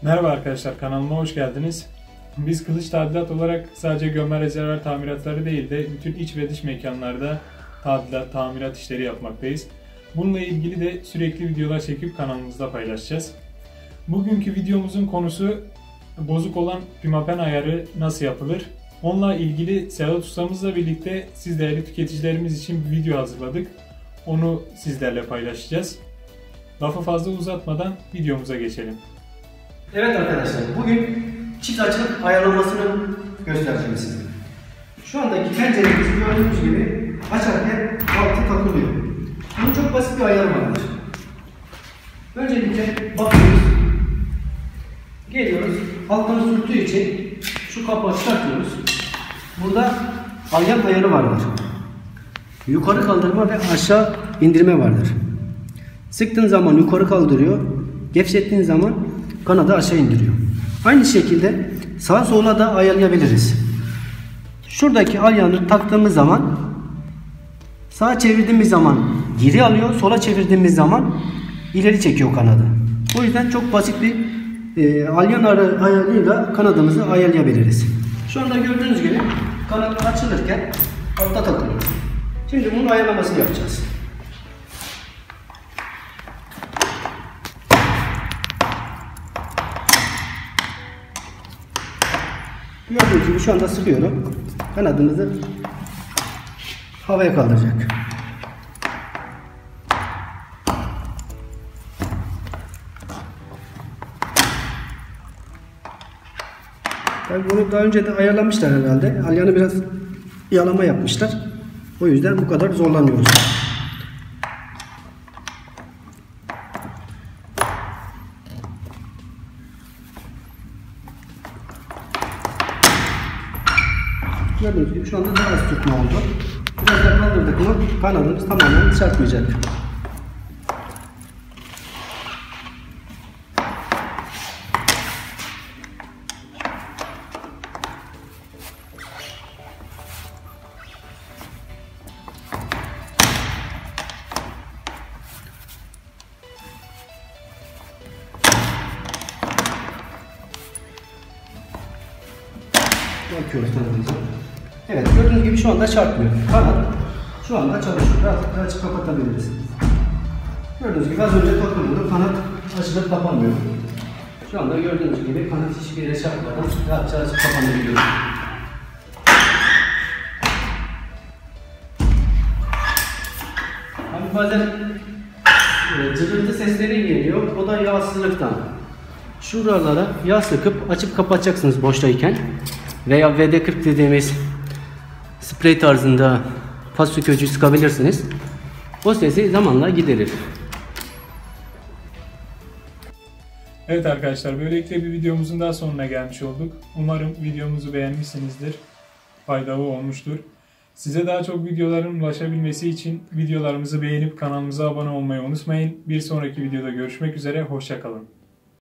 Merhaba arkadaşlar, kanalıma hoş geldiniz. Biz Kılıç Tadilat olarak sadece gömme rezervuar tamiratları değil de bütün iç ve dış mekanlarda tadilat, tamirat işleri yapmaktayız. Bununla ilgili de sürekli videolar çekip kanalımızda paylaşacağız. Bugünkü videomuzun konusu bozuk olan pimapen ayarı nasıl yapılır? Onunla ilgili Sedat ustamızla birlikte siz değerli tüketicilerimiz için bir video hazırladık. Onu sizlerle paylaşacağız. Lafı fazla uzatmadan videomuza geçelim. Evet arkadaşlar, bugün çift açılıp ayarlamasını göstereceğim size. Şu andaki penceremiz gördüğünüz gibi açarken altı takılıyor. Bunun çok basit bir ayarı vardır. Öncelikle bakıyoruz. Geliyoruz, altını sürttüğü için şu kapağı çıkartıyoruz. Burada alyan ayarı vardır. Yukarı kaldırma ve aşağı indirme vardır. Sıktığın zaman yukarı kaldırıyor, gevşettiğin zaman kanadı aşağı indiriyor. Aynı şekilde sağa sola da ayarlayabiliriz. Şuradaki alyanı taktığımız zaman sağa çevirdiğimiz zaman geri alıyor, sola çevirdiğimiz zaman ileri çekiyor kanadı. O yüzden çok basit bir alyan ayarıyla kanadımızı ayarlayabiliriz. Şu anda gördüğünüz gibi kanat açılırken altta takılıyor. Şimdi bunun ayarlamasını yapacağız. Gördüğünüz gibi şu anda sıkıyorum. Kanadımızı havaya kaldıracak. Tabii bunu daha önce de ayarlamışlar herhalde. Alyanı biraz yalama yapmışlar. O yüzden bu kadar zorlanıyoruz. Gördüğünüz gibi şu anda daha az tutma oldu. Biraz da kaldırdık mı kanadımız tamamen çarpmayacak. Bakıyoruz kanadımıza. Evet, gördüğünüz gibi şu anda çarpmıyor. Kanat şu anda çalışıyor. Rahatlıkla açıp kapatabiliriz. Gördüğünüz gibi az önce takılıyordu. Kanat açılıp kapanmıyor. Şu anda gördüğünüz gibi kanat hiçbir yere çarpmadan rahatça açıp kapanabiliyor. Hani bazen cıvıltı sesleri geliyor. O da yağsızlıktan. Şuralara yağ sıkıp açıp kapatacaksınız boştayken. Veya VD40 dediğimiz sprey tarzında faz sökücü sıkabilirsiniz. O sesi zamanla giderir. Evet arkadaşlar, böylelikle bir videomuzun daha sonuna gelmiş olduk. Umarım videomuzu beğenmişsinizdir. Faydalı olmuştur. Size daha çok videoların ulaşabilmesi için videolarımızı beğenip kanalımıza abone olmayı unutmayın. Bir sonraki videoda görüşmek üzere, hoşça kalın.